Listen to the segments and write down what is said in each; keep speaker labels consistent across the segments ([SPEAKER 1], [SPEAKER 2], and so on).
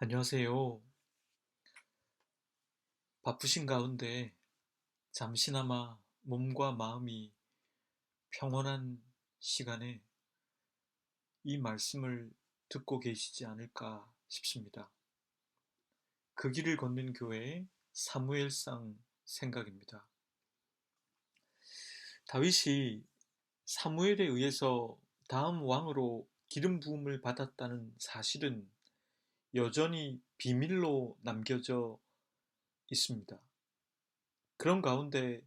[SPEAKER 1] 안녕하세요. 바쁘신 가운데 잠시나마 몸과 마음이 평온한 시간에 이 말씀을 듣고 계시지 않을까 싶습니다. 그 길을 걷는 교회의 사무엘상 생각입니다. 다윗이 사무엘에 의해서 다음 왕으로 기름 부음을 받았다는 사실은 여전히 비밀로 남겨져 있습니다. 그런 가운데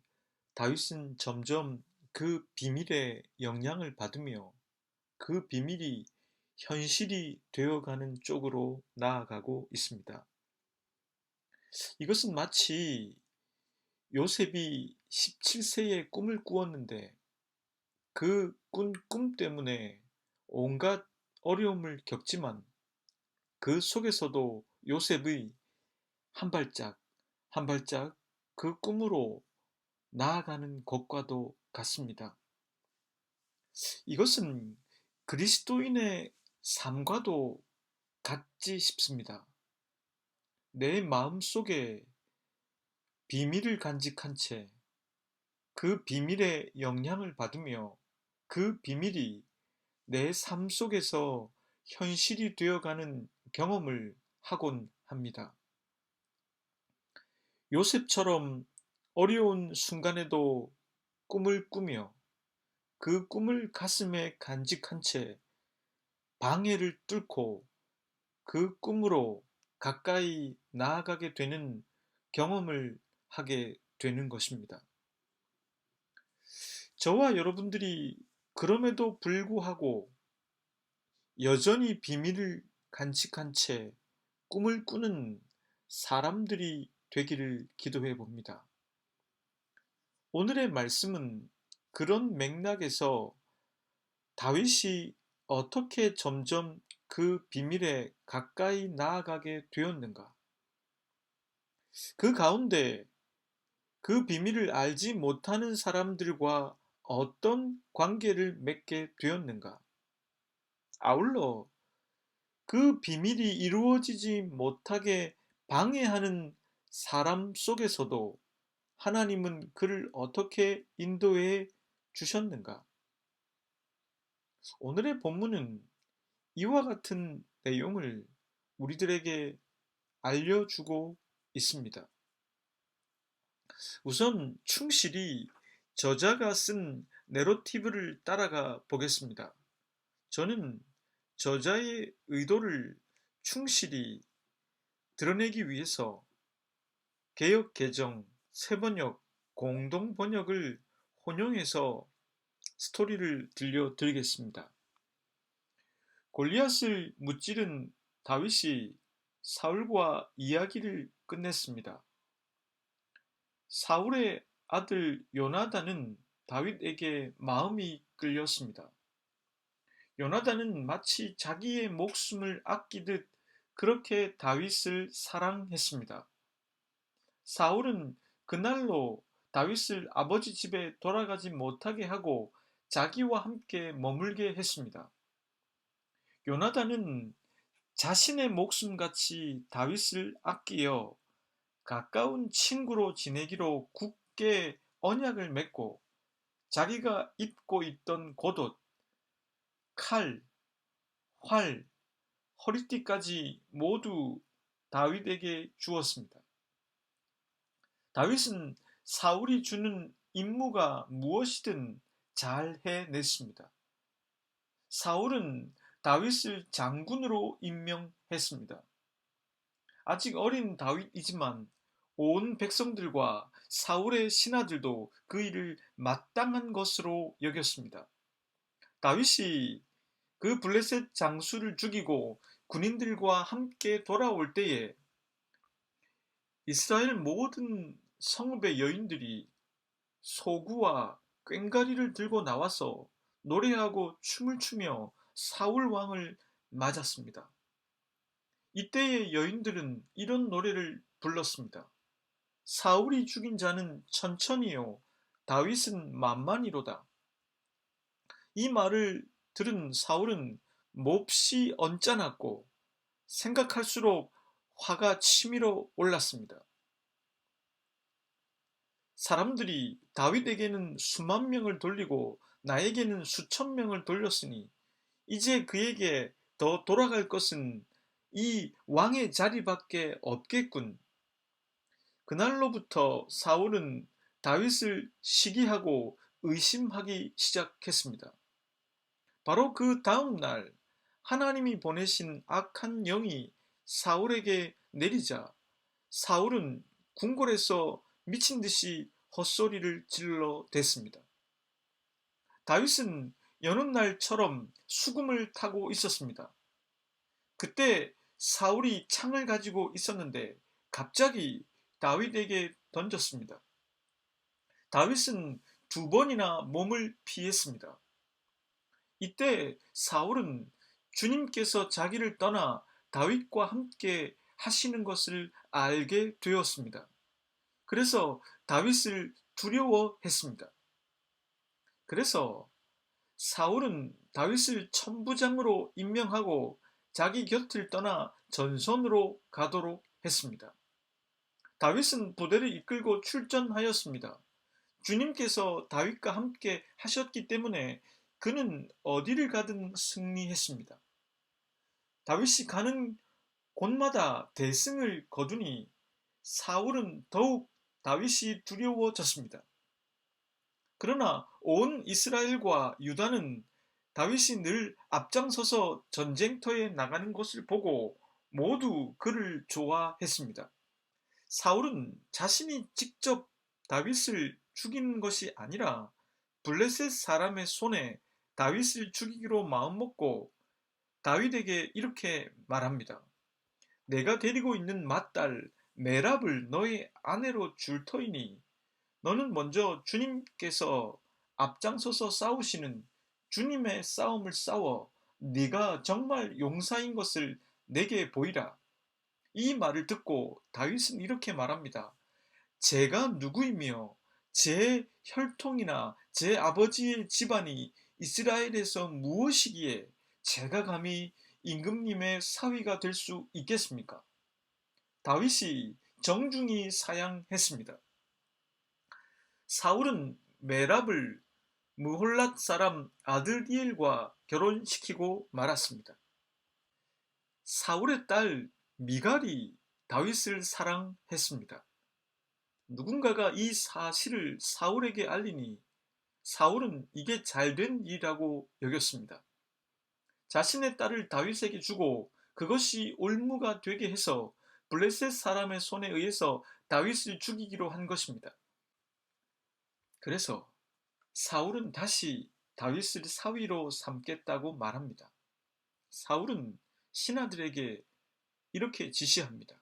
[SPEAKER 1] 다윗은 점점 그 비밀의 영향을 받으며 그 비밀이 현실이 되어가는 쪽으로 나아가고 있습니다. 이것은 마치 요셉이 17세에 꿈을 꾸었는데 그 꾼 꿈 때문에 온갖 어려움을 겪지만 그 속에서도 요셉의 한 발짝 한 발짝 그 꿈으로 나아가는 것과도 같습니다. 이것은 그리스도인의 삶과도 같지 싶습니다. 내 마음속에 비밀을 간직한 채 그 비밀의 영향을 받으며 그 비밀이 내 삶 속에서 현실이 되어가는 경험을 하곤 합니다. 요셉처럼 어려운 순간에도 꿈을 꾸며 그 꿈을 가슴에 간직한 채 방해를 뚫고 그 꿈으로 가까이 나아가게 되는 경험을 하게 되는 것입니다. 저와 여러분들이 그럼에도 불구하고 여전히 비밀을 간직한 채 꿈을 꾸는 사람들이 되기를 기도해 봅니다. 오늘의 말씀은 그런 맥락에서 다윗이 어떻게 점점 그 비밀에 가까이 나아가게 되었는가? 그 가운데 그 비밀을 알지 못하는 사람들과 어떤 관계를 맺게 되었는가? 아울러 그 비밀이 이루어지지 못하게 방해하는 사람 속에서도 하나님은 그를 어떻게 인도해 주셨는가? 오늘의 본문은 이와 같은 내용을 우리들에게 알려주고 있습니다. 우선 충실히 저자가 쓴 내러티브를 따라가 보겠습니다. 저는 저자의 의도를 충실히 드러내기 위해서 개역 개정, 새번역, 공동 번역을 혼용해서 스토리를 들려드리겠습니다. 골리앗을 무찌른 다윗이 사울과 이야기를 끝냈습니다. 사울의 아들 요나단은 다윗에게 마음이 끌렸습니다. 요나단은 마치 자기의 목숨을 아끼듯 그렇게 다윗을 사랑했습니다. 사울은 그날로 다윗을 아버지 집에 돌아가지 못하게 하고 자기와 함께 머물게 했습니다. 요나단은 자신의 목숨같이 다윗을 아끼어 가까운 친구로 지내기로 굳게 언약을 맺고 자기가 입고 있던 겉옷, 칼, 활, 허리띠까지 모두 다윗에게 주었습니다. 다윗은 사울이 주는 임무가 무엇이든 잘 해냈습니다. 사울은 다윗을 장군으로 임명했습니다. 아직 어린 다윗이지만 온 백성들과 사울의 신하들도 그 일을 마땅한 것으로 여겼습니다. 다윗이 그 블레셋 장수를 죽이고 군인들과 함께 돌아올 때에 이스라엘 모든 성읍의 여인들이 소구와 꽹과리를 들고 나와서 노래하고 춤을 추며 사울 왕을 맞았습니다. 이때의 여인들은 이런 노래를 불렀습니다. 사울이 죽인 자는 천천히요, 다윗은 만만히로다. 이 말을 들은 사울은 몹시 언짢았고 생각할수록 화가 치밀어 올랐습니다. 사람들이 다윗에게는 수만 명을 돌리고 나에게는 수천 명을 돌렸으니 이제 그에게 더 돌아갈 것은 이 왕의 자리밖에 없겠군. 그날로부터 사울은 다윗을 시기하고 의심하기 시작했습니다. 바로 그 다음 날 하나님이 보내신 악한 영이 사울에게 내리자 사울은 궁궐에서 미친 듯이 헛소리를 질러 댔습니다. 다윗은 여느 날처럼 수금을 타고 있었습니다. 그때 사울이 창을 가지고 있었는데 갑자기 다윗에게 던졌습니다. 다윗은 두 번이나 몸을 피했습니다. 이때 사울은 주님께서 자기를 떠나 다윗과 함께 하시는 것을 알게 되었습니다. 그래서 다윗을 두려워했습니다. 그래서 사울은 다윗을 천부장으로 임명하고 자기 곁을 떠나 전선으로 가도록 했습니다. 다윗은 부대를 이끌고 출전하였습니다. 주님께서 다윗과 함께 하셨기 때문에 그는 어디를 가든 승리했습니다. 다윗이 가는 곳마다 대승을 거두니 사울은 더욱 다윗이 두려워졌습니다. 그러나 온 이스라엘과 유다는 다윗이 늘 앞장서서 전쟁터에 나가는 것을 보고 모두 그를 좋아했습니다. 사울은 자신이 직접 다윗을 죽이는 것이 아니라 블레셋 사람의 손에 다윗을 죽이기로 마음먹고 다윗에게 이렇게 말합니다. 내가 데리고 있는 맏딸 메랍을 너의 아내로 줄 터이니 너는 먼저 주님께서 앞장서서 싸우시는 주님의 싸움을 싸워 네가 정말 용사인 것을 내게 보이라. 이 말을 듣고 다윗은 이렇게 말합니다. 제가 누구이며 제 혈통이나 제 아버지의 집안이 이스라엘에서 무엇이기에 제가 감히 임금님의 사위가 될 수 있겠습니까? 다윗이 정중히 사양했습니다. 사울은 메랍을 무홀랏 사람 아드리엘과 결혼시키고 말았습니다. 사울의 딸 미갈이 다윗을 사랑했습니다. 누군가가 이 사실을 사울에게 알리니 사울은 이게 잘된 일이라고 여겼습니다. 자신의 딸을 다윗에게 주고 그것이 올무가 되게 해서 블레셋 사람의 손에 의해서 다윗을 죽이기로 한 것입니다. 그래서 사울은 다시 다윗을 사위로 삼겠다고 말합니다. 사울은 신하들에게 이렇게 지시합니다.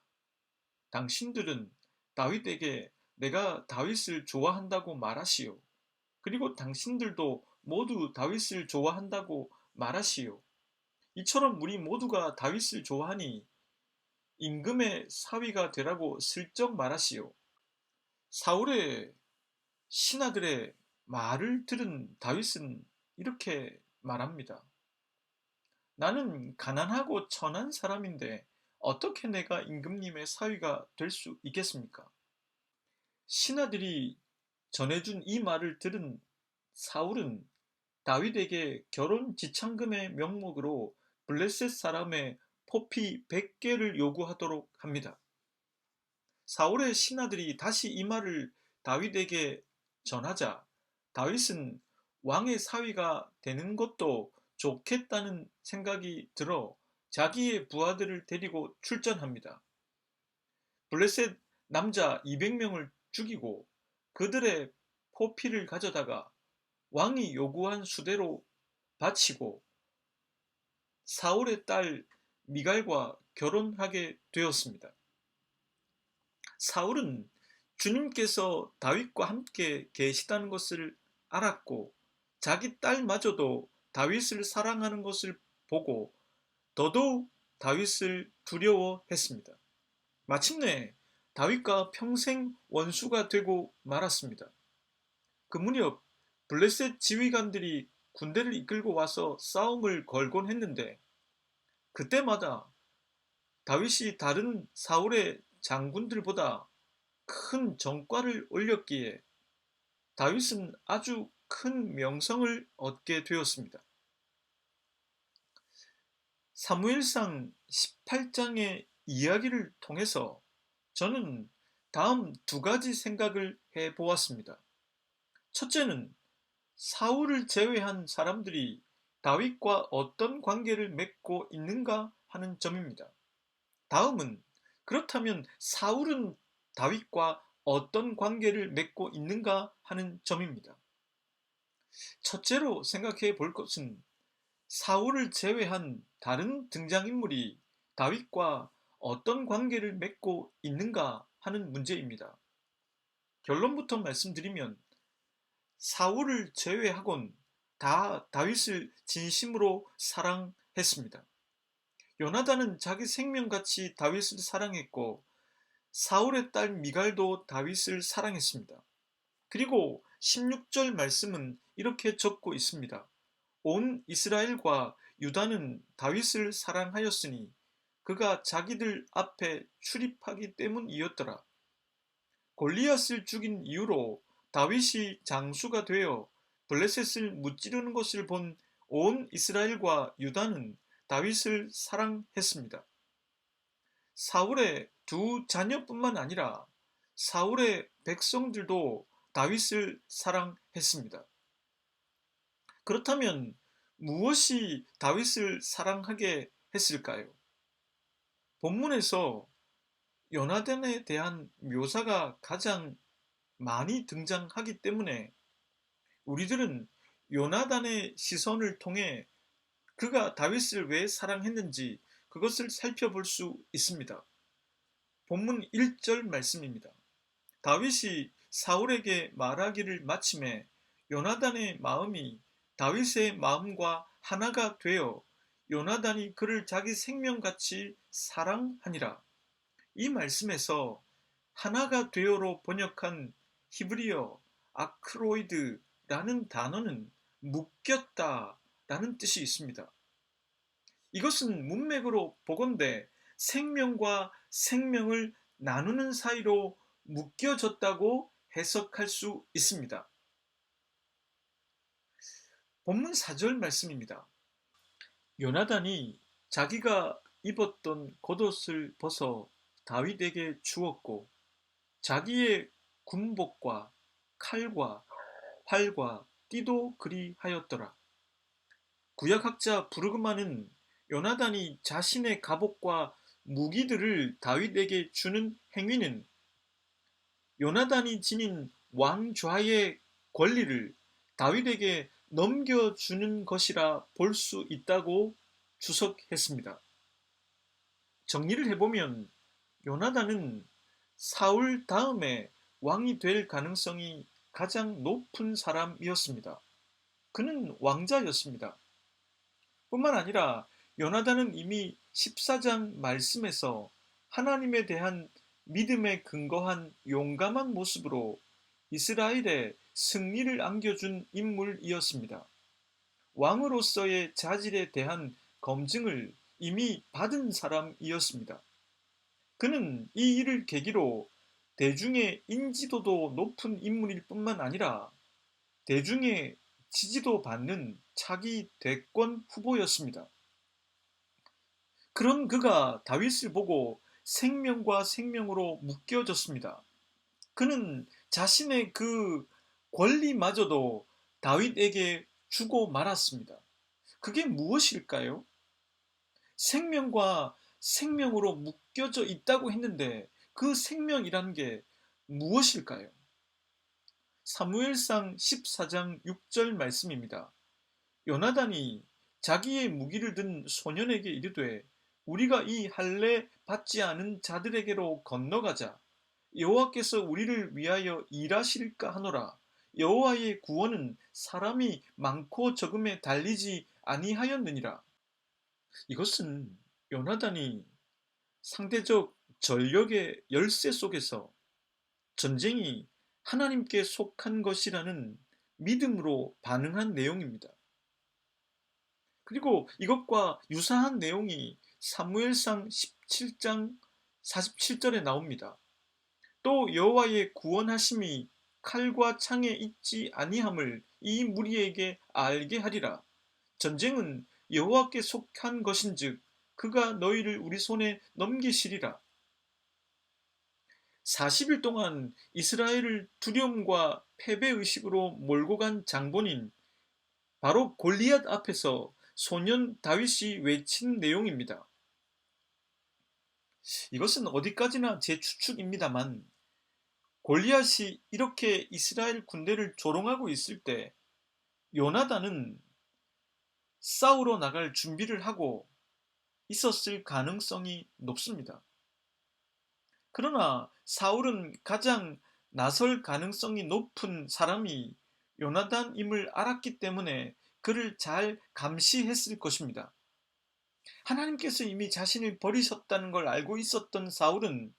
[SPEAKER 1] 당신들은 다윗에게 내가 다윗을 좋아한다고 말하시오. 그리고 당신들도 모두 다윗을 좋아한다고 말하시오. 이처럼 우리 모두가 다윗을 좋아하니 임금의 사위가 되라고 슬쩍 말하시오. 사울의 신하들의 말을 들은 다윗은 이렇게 말합니다. 나는 가난하고 천한 사람인데 어떻게 내가 임금님의 사위가 될 수 있겠습니까? 신하들이 전해준 이 말을 들은 사울은 다윗에게 결혼 지참금의 명목으로 블레셋 사람의 포피 100개를 요구하도록 합니다. 사울의 신하들이 다시 이 말을 다윗에게 전하자 다윗은 왕의 사위가 되는 것도 좋겠다는 생각이 들어 자기의 부하들을 데리고 출전합니다. 블레셋 남자 200명을 죽이고 그들의 포피를 가져다가 왕이 요구한 수대로 바치고 사울의 딸 미갈과 결혼하게 되었습니다. 사울은 주님께서 다윗과 함께 계시다는 것을 알았고 자기 딸마저도 다윗을 사랑하는 것을 보고 더더욱 다윗을 두려워했습니다. 마침내 다윗과 평생 원수가 되고 말았습니다. 그 무렵 블레셋 지휘관들이 군대를 이끌고 와서 싸움을 걸곤 했는데 그때마다 다윗이 다른 사울의 장군들보다 큰 전과를 올렸기에 다윗은 아주 큰 명성을 얻게 되었습니다. 사무엘상 18장의 이야기를 통해서 저는 다음 두 가지 생각을 해 보았습니다. 첫째는 사울을 제외한 사람들이 다윗과 어떤 관계를 맺고 있는가 하는 점입니다. 다음은 그렇다면 사울은 다윗과 어떤 관계를 맺고 있는가 하는 점입니다. 첫째로 생각해 볼 것은 사울을 제외한 다른 등장인물이 다윗과 어떤 관계를 맺고 있는가 하는 문제입니다. 결론부터 말씀드리면 사울을 제외하곤 다 다윗을 진심으로 사랑했습니다. 요나단은 자기 생명같이 다윗을 사랑했고 사울의 딸 미갈도 다윗을 사랑했습니다. 그리고 16절 말씀은 이렇게 적고 있습니다. 온 이스라엘과 유다는 다윗을 사랑하였으니 그가 자기들 앞에 출입하기 때문이었더라. 골리앗을 죽인 이후로 다윗이 장수가 되어 블레셋을 무찌르는 것을 본 온 이스라엘과 유다는 다윗을 사랑했습니다. 사울의 두 자녀뿐만 아니라 사울의 백성들도 다윗을 사랑했습니다. 그렇다면 무엇이 다윗을 사랑하게 했을까요? 본문에서 요나단에 대한 묘사가 가장 많이 등장하기 때문에 우리들은 요나단의 시선을 통해 그가 다윗을 왜 사랑했는지 그것을 살펴볼 수 있습니다. 본문 1절 말씀입니다. 다윗이 사울에게 말하기를 마침에 요나단의 마음이 다윗의 마음과 하나가 되어 요나단이 그를 자기 생명같이 사랑하니라. 이 말씀에서 하나가 되어로 번역한 히브리어 아크로이드라는 단어는 묶였다 라는 뜻이 있습니다. 이것은 문맥으로 보건대 생명과 생명을 나누는 사이로 묶여졌다고 해석할 수 있습니다. 본문 4절 말씀입니다. 요나단이 자기가 입었던 겉옷을 벗어 다윗에게 주었고 자기의 군복과 칼과 활과 띠도 그리하였더라. 구약학자 부르그만은 요나단이 자신의 갑옷과 무기들을 다윗에게 주는 행위는 요나단이 지닌 왕좌의 권리를 다윗에게 넘겨주는 것이라 볼 수 있다고 주석했습니다. 정리를 해보면 요나단은 사울 다음에 왕이 될 가능성이 가장 높은 사람이었습니다. 그는 왕자였습니다. 뿐만 아니라 요나단은 이미 14장 말씀에서 하나님에 대한 믿음에 근거한 용감한 모습으로 이스라엘에 승리를 안겨준 인물이었습니다. 왕으로서의 자질에 대한 검증을 이미 받은 사람이었습니다. 그는 이 일을 계기로 대중의 인지도도 높은 인물일 뿐만 아니라 대중의 지지도 받는 차기 대권 후보였습니다. 그런 그가 다윗을 보고 생명과 생명으로 묶여졌습니다. 그는 자신의 그 권리마저도 다윗에게 주고 말았습니다. 그게 무엇일까요? 생명과 생명으로 묶여져 있다고 했는데 그 생명이라는 게 무엇일까요? 사무엘상 14장 6절 말씀입니다. 요나단이 자기의 무기를 든 소년에게 이르되 우리가 이 할례 받지 않은 자들에게로 건너가자. 여호와께서 우리를 위하여 일하실까 하노라. 여호와의 구원은 사람이 많고 적음에 달리지 아니하였느니라. 이것은 요나단이 상대적 전력의 열세 속에서 전쟁이 하나님께 속한 것이라는 믿음으로 반응한 내용입니다. 그리고 이것과 유사한 내용이 사무엘상 47장 47절에 나옵니다. 또 여호와의 구원하심이 칼과 창에 있지 아니함을 이 무리에게 알게 하리라. 전쟁은 여호와께 속한 것인즉 그가 너희를 우리 손에 넘기시리라. 40일 동안 이스라엘을 두려움과 패배의식으로 몰고 간 장본인 바로 골리앗 앞에서 소년 다윗이 외친 내용입니다. 이것은 어디까지나 제 추측입니다만 골리앗이 이렇게 이스라엘 군대를 조롱하고 있을 때 요나단은 싸우러 나갈 준비를 하고 있었을 가능성이 높습니다. 그러나 사울은 가장 나설 가능성이 높은 사람이 요나단임을 알았기 때문에 그를 잘 감시했을 것입니다. 하나님께서 이미 자신을 버리셨다는 걸 알고 있었던 사울은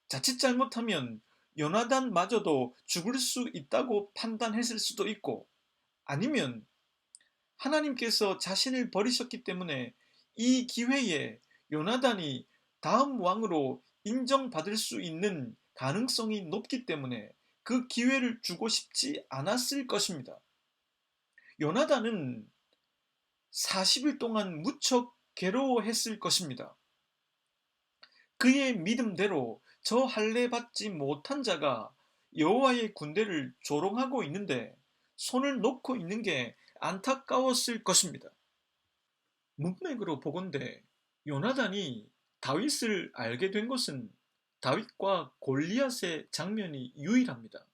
[SPEAKER 1] 자칫 잘못하면 요나단마저도 죽을 수 있다고 판단했을 수도 있고, 아니면 하나님께서 자신을 버리셨기 때문에 이 기회에 요나단이 다음 왕으로 인정받을 수 있는 가능성이 높기 때문에 그 기회를 주고 싶지 않았을 것입니다. 요나단은 40일 동안 무척 괴로워했을 것입니다. 그의 믿음대로 저 할례 받지 못한 자가 여호와의 군대를 조롱하고 있는데 손을 놓고 있는 게 안타까웠을 것입니다. 문맥으로 보건대 요나단이 다윗을 알게 된 것은 다윗과 골리앗의 장면이 유일합니다.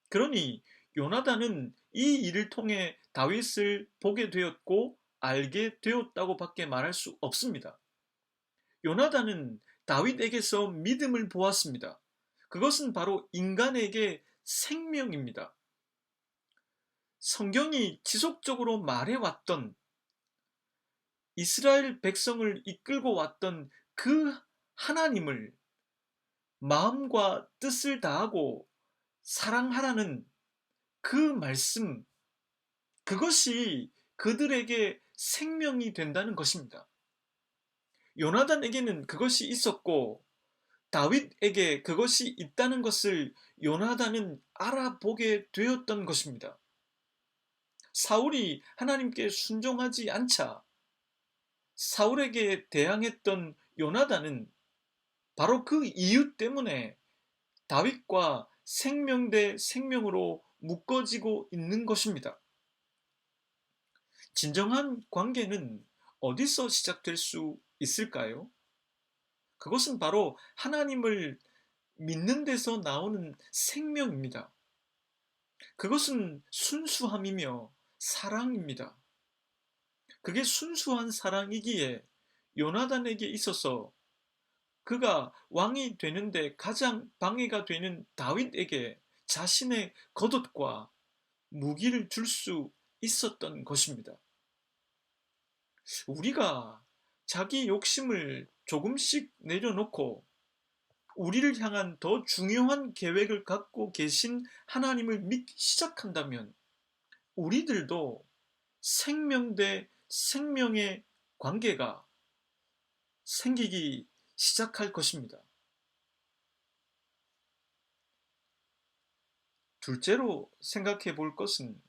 [SPEAKER 1] 그러니 요나단은 이 일을 통해 다윗을 보게 되었고 알게 되었다고 밖에 말할 수 없습니다. 요나단은 다윗에게서 믿음을 보았습니다. 그것은 바로 인간에게 생명입니다. 성경이 지속적으로 말해왔던 이스라엘 백성을 이끌고 왔던 그 하나님을 마음과 뜻을 다하고 사랑하라는 그 말씀, 그것이 그들에게 생명이 된다는 것입니다. 요나단에게는 그것이 있었고 다윗에게 그것이 있다는 것을 요나단은 알아보게 되었던 것입니다. 사울이 하나님께 순종하지 않자 사울에게 대항했던 요나단은 바로 그 이유 때문에 다윗과 생명 대 생명으로 묶어지고 있는 것입니다. 진정한 관계는 어디서 시작될 수 있을까요? 그것은 바로 하나님을 믿는 데서 나오는 생명입니다. 그것은 순수함이며 사랑입니다. 그게 순수한 사랑이기에 요나단에게 있어서 그가 왕이 되는데 가장 방해가 되는 다윗에게 자신의 겉옷과 무기를 줄 수 있었던 것입니다. 우리가 자기 욕심을 조금씩 내려놓고 우리를 향한 더 중요한 계획을 갖고 계신 하나님을 믿기 시작한다면 우리들도 생명 대 생명의 관계가 생기기 시작할 것입니다. 둘째로 생각해 볼 것은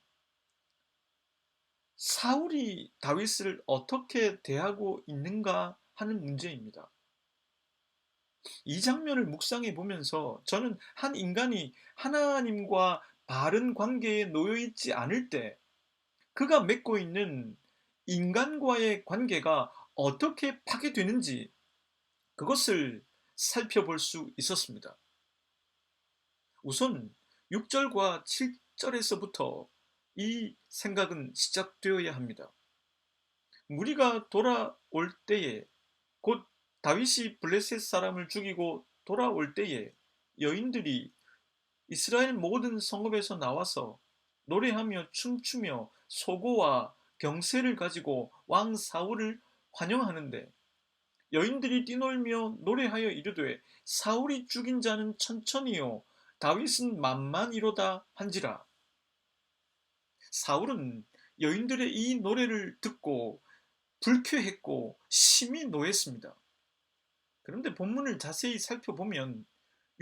[SPEAKER 1] 사울이 다윗을 어떻게 대하고 있는가 하는 문제입니다. 이 장면을 묵상해 보면서 저는 한 인간이 하나님과 바른 관계에 놓여 있지 않을 때 그가 맺고 있는 인간과의 관계가 어떻게 파괴되는지 그것을 살펴볼 수 있었습니다. 우선 6절과 7절에서부터 이 생각은 시작되어야 합니다. 무리가 돌아올 때에 곧 다윗이 블레셋 사람을 죽이고 돌아올 때에 여인들이 이스라엘 모든 성읍에서 나와서 노래하며 춤추며 소고와 경새를 가지고 왕 사울을 환영하는데 여인들이 뛰놀며 노래하여 이르되 사울이 죽인 자는 천천히요 다윗은 만만이로다 한지라. 사울은 여인들의 이 노래를 듣고 불쾌했고 심히 노했습니다. 그런데 본문을 자세히 살펴보면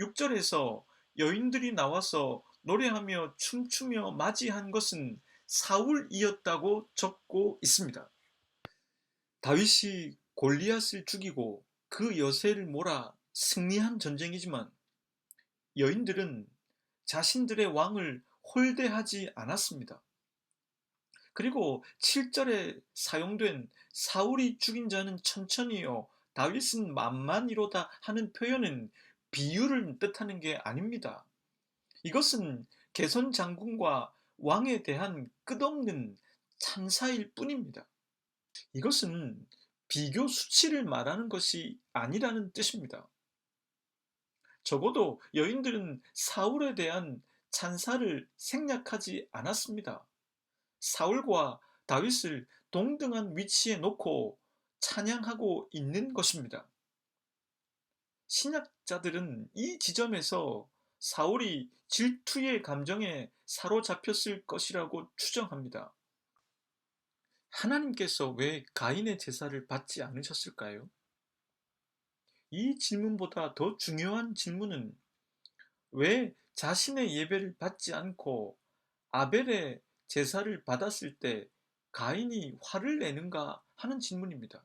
[SPEAKER 1] 6절에서 여인들이 나와서 노래하며 춤추며 맞이한 것은 사울이었다고 적고 있습니다. 다윗이 골리앗을 죽이고 그 여세를 몰아 승리한 전쟁이지만 여인들은 자신들의 왕을 홀대하지 않았습니다. 그리고 7절에 사용된 사울이 죽인 자는 천천히요, 다윗은 만만이로다 하는 표현은 비유를 뜻하는 게 아닙니다. 이것은 개선 장군과 왕에 대한 끝없는 찬사일 뿐입니다. 이것은 비교 수치를 말하는 것이 아니라는 뜻입니다. 적어도 여인들은 사울에 대한 찬사를 생략하지 않았습니다. 사울과 다윗을 동등한 위치에 놓고 찬양하고 있는 것입니다. 신약자들은 이 지점에서 사울이 질투의 감정에 사로잡혔을 것이라고 추정합니다. 하나님께서 왜 가인의 제사를 받지 않으셨을까요? 이 질문보다 더 중요한 질문은 왜 자신의 예배를 받지 않고 아벨의 제사를 받았을 때 가인이 화를 내는가 하는 질문입니다.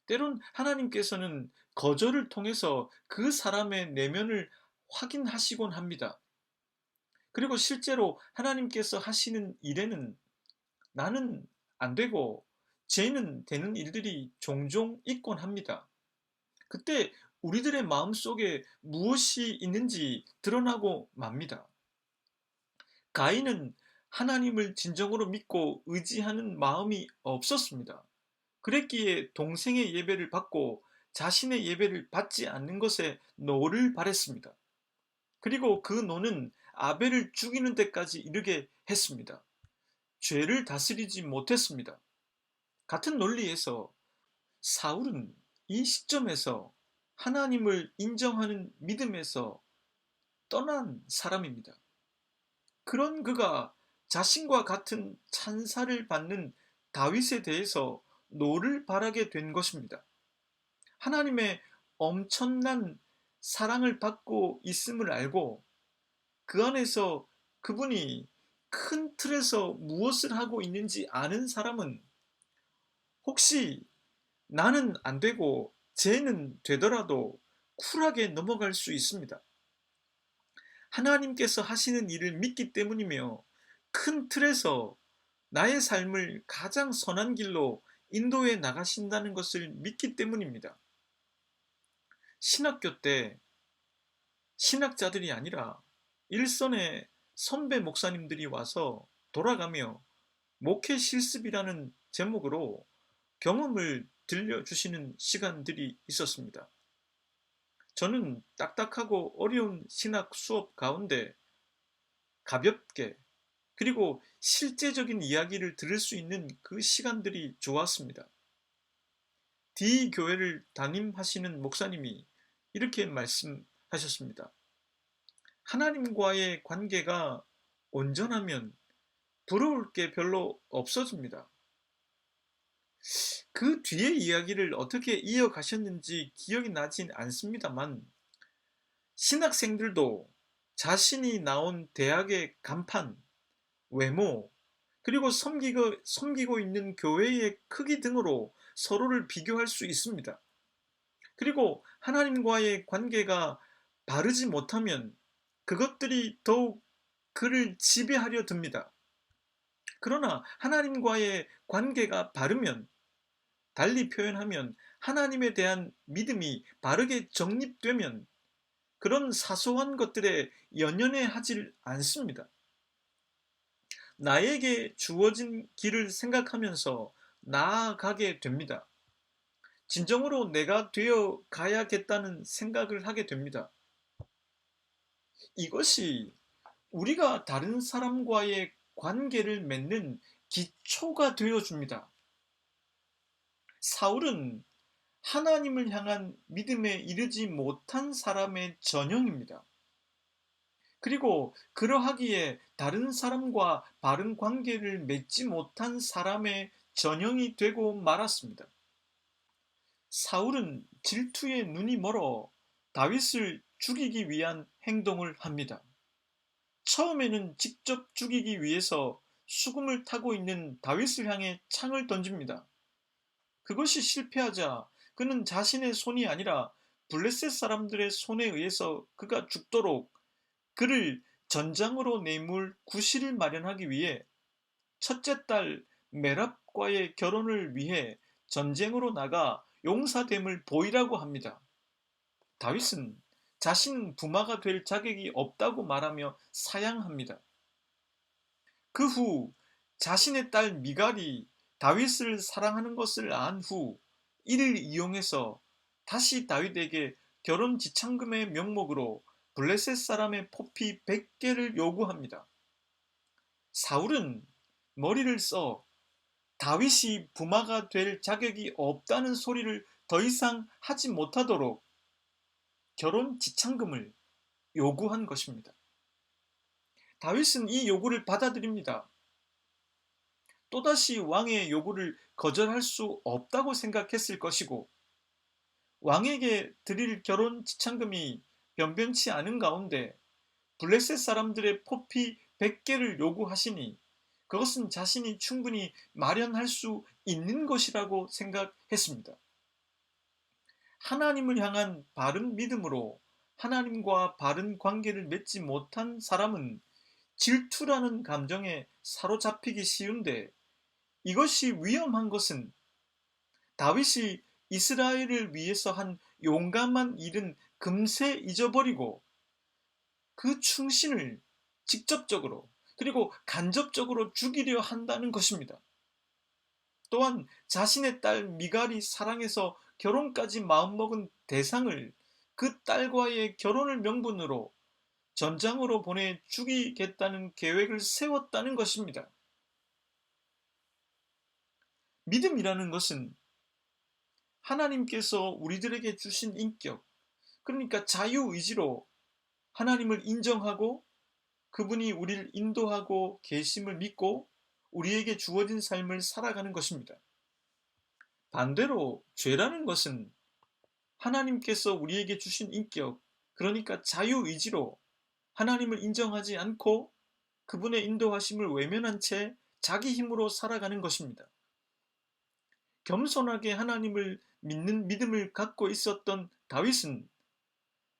[SPEAKER 1] 때론 하나님께서는 거절을 통해서 그 사람의 내면을 확인하시곤 합니다. 그리고 실제로 하나님께서 하시는 일에는 나는 안 되고 쟤는 되는 일들이 종종 있곤 합니다. 그때 우리들의 마음속에 무엇이 있는지 드러나고 맙니다. 가인은 하나님을 진정으로 믿고 의지하는 마음이 없었습니다. 그랬기에 동생의 예배를 받고 자신의 예배를 받지 않는 것에 노를 발했습니다. 그리고 그 노는 아벨을 죽이는 데까지 이르게 했습니다. 죄를 다스리지 못했습니다. 같은 논리에서 사울은 이 시점에서 하나님을 인정하는 믿음에서 떠난 사람입니다. 그런 그가 자신과 같은 찬사를 받는 다윗에 대해서 노를 바라게 된 것입니다. 하나님의 엄청난 사랑을 받고 있음을 알고 그 안에서 그분이 큰 틀에서 무엇을 하고 있는지 아는 사람은 혹시 나는 안 되고 쟤는 되더라도 쿨하게 넘어갈 수 있습니다. 하나님께서 하시는 일을 믿기 때문이며 큰 틀에서 나의 삶을 가장 선한 길로 인도해 나가신다는 것을 믿기 때문입니다. 신학교 때 신학자들이 아니라 일선의 선배 목사님들이 와서 돌아가며 목회 실습이라는 제목으로 경험을 들려주시는 시간들이 있었습니다. 저는 딱딱하고 어려운 신학 수업 가운데 가볍게 그리고 실제적인 이야기를 들을 수 있는 그 시간들이 좋았습니다. D교회를 담임하시는 목사님이 이렇게 말씀하셨습니다. 하나님과의 관계가 온전하면 부러울 게 별로 없어집니다. 그 뒤의 이야기를 어떻게 이어가셨는지 기억이 나진 않습니다만 신학생들도 자신이 나온 대학의 간판, 외모, 그리고 섬기고 있는 교회의 크기 등으로 서로를 비교할 수 있습니다. 그리고 하나님과의 관계가 바르지 못하면 그것들이 더욱 그를 지배하려 듭니다. 그러나 하나님과의 관계가 바르면, 달리 표현하면 하나님에 대한 믿음이 바르게 정립되면 그런 사소한 것들에 연연해 하질 않습니다. 나에게 주어진 길을 생각하면서 나아가게 됩니다. 진정으로 내가 되어 가야겠다는 생각을 하게 됩니다. 이것이 우리가 다른 사람과의 관계를 맺는 기초가 되어줍니다. 사울은 하나님을 향한 믿음에 이르지 못한 사람의 전형입니다. 그리고 그러하기에 다른 사람과 바른 관계를 맺지 못한 사람의 전형이 되고 말았습니다. 사울은 질투에 눈이 멀어 다윗을 죽이기 위한 행동을 합니다. 처음에는 직접 죽이기 위해서 수금을 타고 있는 다윗을 향해 창을 던집니다. 그것이 실패하자 그는 자신의 손이 아니라 블레셋 사람들의 손에 의해서 그가 죽도록 그를 전장으로 내몰 구실을 마련하기 위해 첫째 딸 메랍과의 결혼을 위해 전쟁으로 나가 용사됨을 보이라고 합니다. 다윗은 자신은 부마가 될 자격이 없다고 말하며 사양합니다. 그 후 자신의 딸 미갈이 다윗을 사랑하는 것을 안 후 이를 이용해서 다시 다윗에게 결혼 지참금의 명목으로 블레셋 사람의 포피 100개를 요구합니다. 사울은 머리를 써 다윗이 부마가 될 자격이 없다는 소리를 더 이상 하지 못하도록 결혼 지참금을 요구한 것입니다. 다윗은 이 요구를 받아들입니다. 또다시 왕의 요구를 거절할 수 없다고 생각했을 것이고 왕에게 드릴 결혼 지참금이 변변치 않은 가운데 블레셋 사람들의 포피 100개를 요구하시니 그것은 자신이 충분히 마련할 수 있는 것이라고 생각했습니다. 하나님을 향한 바른 믿음으로 하나님과 바른 관계를 맺지 못한 사람은 질투라는 감정에 사로잡히기 쉬운데 이것이 위험한 것은 다윗이 이스라엘을 위해서 한 용감한 일은 금세 잊어버리고 그 충신을 직접적으로 그리고 간접적으로 죽이려 한다는 것입니다. 또한 자신의 딸 미갈이 사랑해서 결혼까지 마음먹은 대상을 그 딸과의 결혼을 명분으로 전장으로 보내 죽이겠다는 계획을 세웠다는 것입니다. 믿음이라는 것은 하나님께서 우리들에게 주신 인격, 그러니까 자유의지로 하나님을 인정하고 그분이 우리를 인도하고 계심을 믿고 우리에게 주어진 삶을 살아가는 것입니다. 반대로 죄라는 것은 하나님께서 우리에게 주신 인격, 그러니까 자유의지로 하나님을 인정하지 않고 그분의 인도하심을 외면한 채 자기 힘으로 살아가는 것입니다. 겸손하게 하나님을 믿는 믿음을 갖고 있었던 다윗은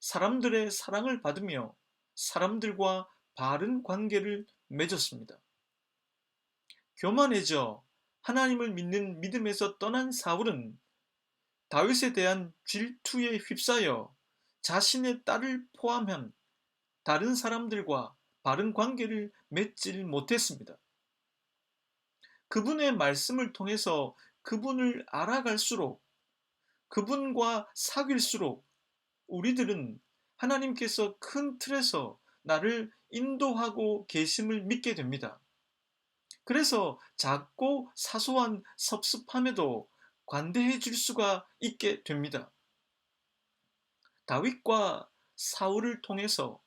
[SPEAKER 1] 사람들의 사랑을 받으며 사람들과 바른 관계를 맺었습니다. 교만해져 하나님을 믿는 믿음에서 떠난 사울은 다윗에 대한 질투에 휩싸여 자신의 딸을 포함한 다른 사람들과 바른 관계를 맺지 못했습니다. 그분의 말씀을 통해서 그분을 알아갈수록 그분과 사귈수록 우리들은 하나님께서 큰 틀에서 나를 인도하고 계심을 믿게 됩니다. 그래서 작고 사소한 섭섭함에도 관대해 줄 수가 있게 됩니다. 다윗과 사울을 통해서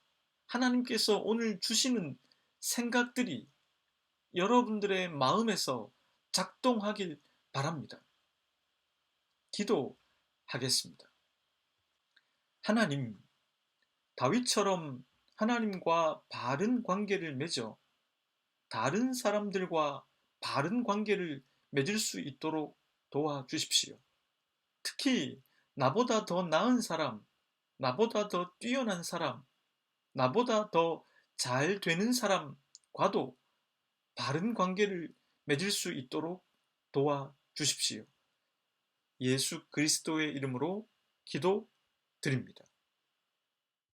[SPEAKER 1] 하나님께서 오늘 주시는 생각들이 여러분들의 마음에서 작동하길 바랍니다. 기도하겠습니다. 하나님, 다윗처럼 하나님과 바른 관계를 맺어 다른 사람들과 바른 관계를 맺을 수 있도록 도와주십시오. 특히 나보다 더 나은 사람, 나보다 더 뛰어난 사람, 나보다 더 잘 되는 사람과도 바른 관계를 맺을 수 있도록 도와주십시오. 예수 그리스도의 이름으로 기도드립니다.